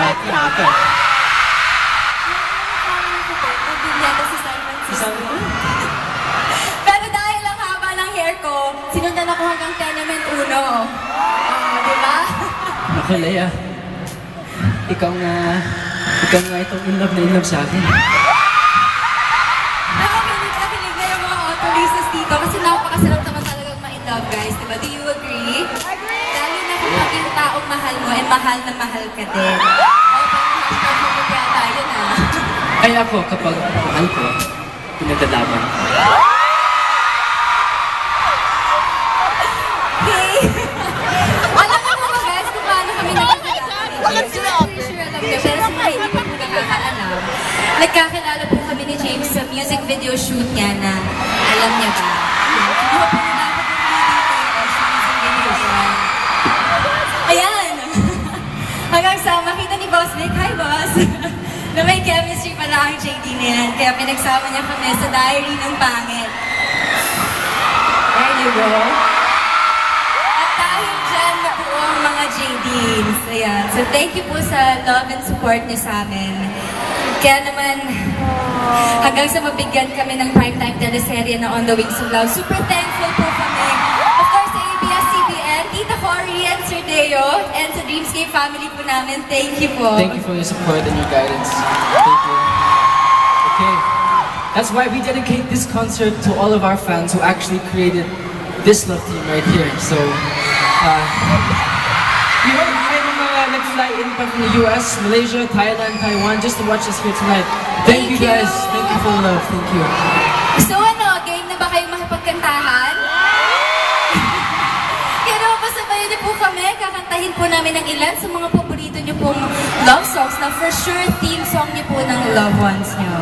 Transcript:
Rocky ata. Pero dahil ang haba ng hair ko, sinundan ako hanggang Tenement 1. Di ba? Ako, Lea. Ikaw nga itong in love sa akin. Nakakinig na yung mga autoristas dito kasi napakasarap naman talagang ma-in love, guys. Diba? Do you agree? Lalo na kapag yung taong mahal mo, eh mahal na mahal ka din. Tayo na. Ay ako, kapag mahal ko, pinagdalaban. Hey! Alam mo ba guys kung paano kami nagkakilala? Sure alam niyo, pero sa mga hindi pa po nakakaalam. Nagkakilala po kami ni James sa music video shoot niya na alam niya ba? Kinuha po nila ako ng details sa music video shoot. Ayan! Hanggang sa makita ni Boss Nick, hi Boss! na may chemistry pala ang JD na yan. Kaya pinagsama niya kami sa Diary ng Pangit. There you go. At dahil dyan na po ang mga JDs. Ayan. So thank you po sa love and support niyo sa amin. Kaya naman, hanggang sa mabigyan kami ng primetime teleserye na On the Wings of Love, super thankful po kami. Of course, sa ABS-CBN, Tita Cory and Sir Deo, and sa Dreamscape family po namin, thank you po. Thank you for your support and your guidance. Thank you. Okay. That's why we dedicate this concert to all of our fans who actually created this love team right here. So, we hope may mga nag-fly in pa from the US, Malaysia, Thailand, Taiwan, just to watch us here tonight. Thank you guys. Thank you for the love. Thank you. So ano, game na ba kayong makipagkantahan? Kaya naman pasabayan niyo po kami, kakantahin po namin ang ilan sa mga paborito niyo pong love songs na for sure theme song niyo po ng loved ones niyo.